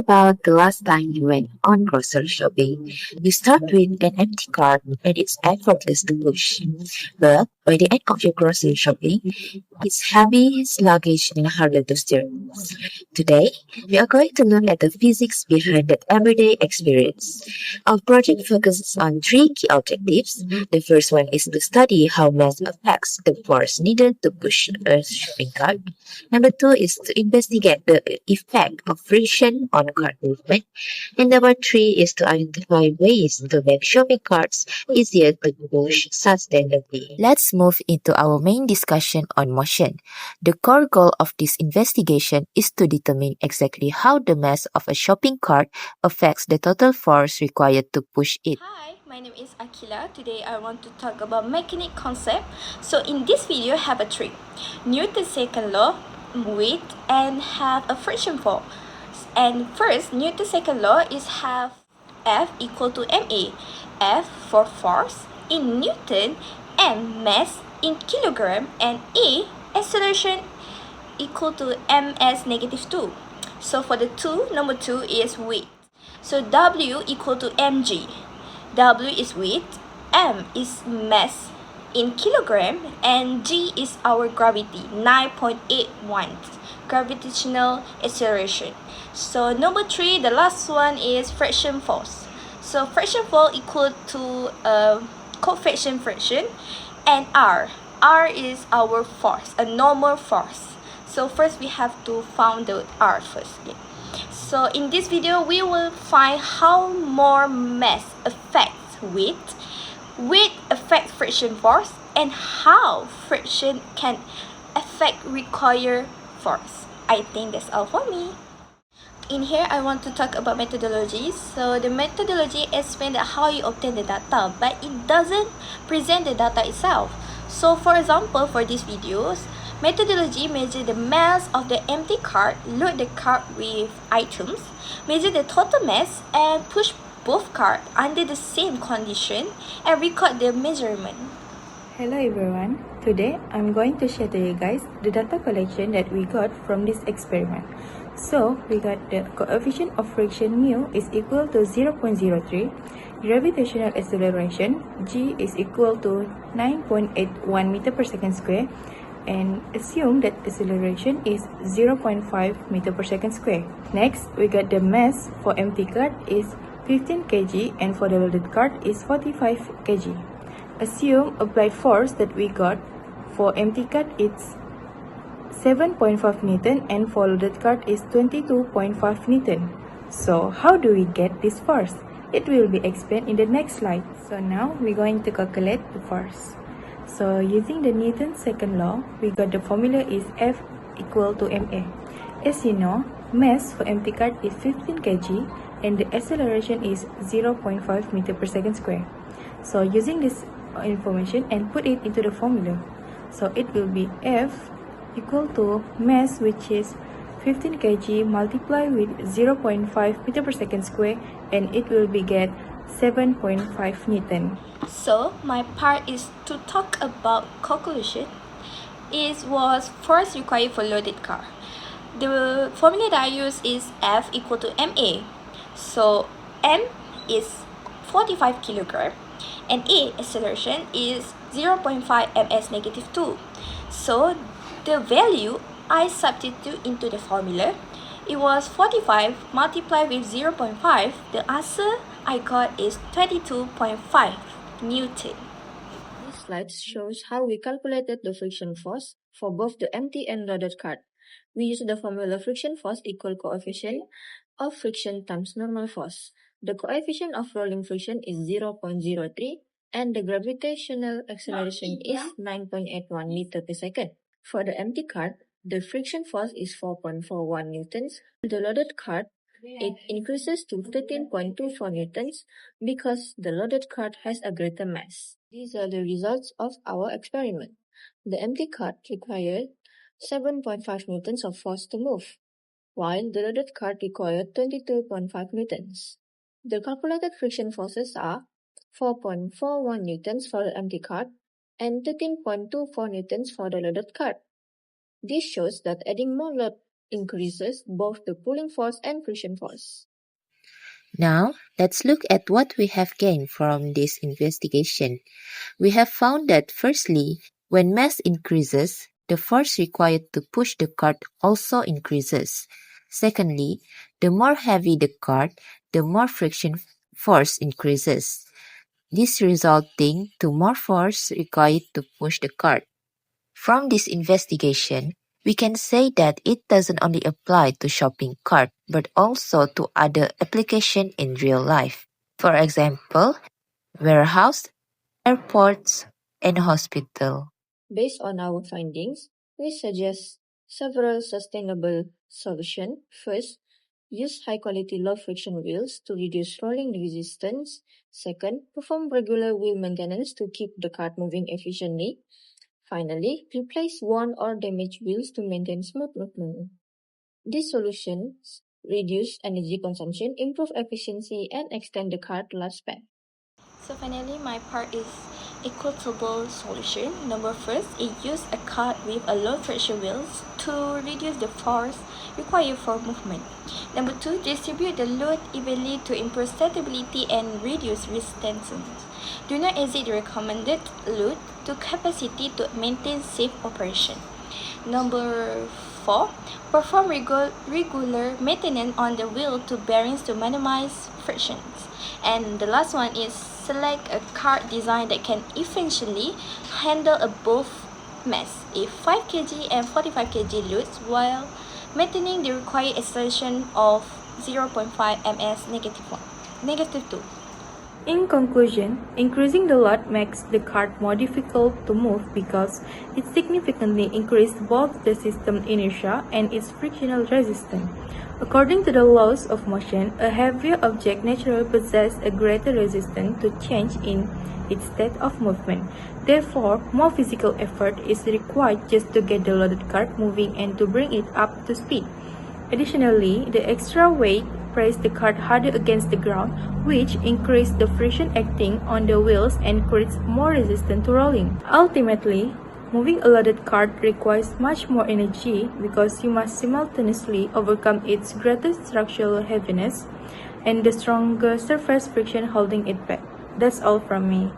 about the last time you went on grocery shopping. You start with an empty cart and it's effortless to push. But by the end of your grocery shopping, it's heavy, it's luggage, and harder to steer. Today, we are going to look at the physics behind that everyday experience. Our project focuses on three key objectives. The first one is to study how mass affects the force needed to push a shopping cart. Number two is to investigate the effect of friction on cart movement. And number three is to identify ways to make shopping carts easier to push sustainably. Let's move into our main discussion on motion. The core goal of this investigation is to determine exactly how the mass of a shopping cart affects the total force required to push it. Hi, my name is Akila. Today I want to talk about mechanic concept. So in this video have a trick. Newton's second law, weight, and have a friction force. And first, Newton's second law is have F equal to ma. F for force in Newton, m mass in kilogram, and a acceleration equal to ms negative 2. So for the number 2 is weight. So W equal to mg. W is weight, m is mass in kilogram, and g is our gravity, 9.81 gravitational acceleration. So number 3, the last one is friction force. So friction force equal to coefficient friction, and R. R is our force, a normal force. So first we have to find the R first. Okay. So in this video, we will find how more mass affects weight, weight affects friction force, and how friction can affect required force. I think that's all for me. In here, I want to talk about methodology. So the methodology explains how you obtain the data, but it doesn't present the data itself. So for example, for these videos, methodology measure the mass of the empty cart, load the cart with items, measure the total mass, and push both carts under the same condition and record the measurement. Hello everyone, today I'm going to share to you guys the data collection that we got from this experiment. So we got the coefficient of friction mu is equal to 0.03, gravitational acceleration g is equal to 9.81 meter per second square, and assume that acceleration is 0.5 meter per second square. Next, we got the mass for empty cart is 15 kg and for the loaded cart is 45 kg. Assume applied force that we got for empty cart it's 7.5 Newton and for loaded cart is 22.5 Newton. So how do we get this force? It will be explained in the next slide. So now we're going to calculate the force. So using the Newton's second law, we got the formula is F equal to ma. As you know, mass for empty cart is 15 kg and the acceleration is 0.5 meter per second square. So using this information and put it into the formula. So it will be F equal to mass, which is 15 kg multiplied with 0.5 meter per second square, and it will be get 7.5 Newton. So my part is to talk about calculation. It was first required for loaded car. The formula that I use is F equal to ma. So m is 45 kilogram and a acceleration is 0.5 ms negative 2. So the value I substitute into the formula, it was 45 multiplied with 0.5. The answer I got is 22.5 Newton. This slide shows how we calculated the friction force for both the empty and loaded cart. We use the formula friction force equal coefficient of friction times normal force. The coefficient of rolling friction is 0.03 and the gravitational acceleration is 9.81 meter per second. For the empty cart, the friction force is 4.41 newtons. The loaded cart, it increases to 13.24 newtons because the loaded cart has a greater mass. These are the results of our experiment. The empty cart required 7.5 newtons of force to move, while the loaded cart required 22.5 newtons. The calculated friction forces are 4.41 newtons for the empty cart and 13.24 newtons for the loaded cart. This shows that adding more load increases both the pulling force and friction force. Now, let's look at what we have gained from this investigation. We have found that firstly, when mass increases, the force required to push the cart also increases. Secondly, the more heavy the cart, the more friction force increases. This resulting to more force required to push the cart. From this investigation, we can say that it doesn't only apply to shopping cart but also to other applications in real life. For example, warehouse, airports, and hospital. Based on our findings, we suggest several sustainable solutions. First, use high-quality low-friction wheels to reduce rolling resistance. Second, perform regular wheel maintenance to keep the cart moving efficiently. Finally, replace worn or damaged wheels to maintain smooth movement. These solutions reduce energy consumption, improve efficiency, and extend the cart lifespan. So finally, my part is equitable solution. Number first, it use a cart with a low friction wheels to reduce the force required for movement. Number two, distribute the load evenly to improve stability and reduce resistance. Do not exceed the recommended load to capacity to maintain safe operation. Number 4. Perform regular maintenance on the wheel to bearings to minimize frictions. And the last one is select a cart design that can efficiently handle a both mass, a 5 kg and 45 kg loads while maintaining the required acceleration of 0.5 ms negative 2. In conclusion, increasing the load makes the cart more difficult to move because it significantly increases both the system inertia and its frictional resistance. According to the laws of motion, a heavier object naturally possesses a greater resistance to change in its state of movement. Therefore, more physical effort is required just to get the loaded cart moving and to bring it up to speed. Additionally, the extra weight presses the cart harder against the ground, which increases the friction acting on the wheels and creates more resistance to rolling. Ultimately, moving a loaded cart requires much more energy because you must simultaneously overcome its greater structural heaviness and the stronger surface friction holding it back. That's all from me.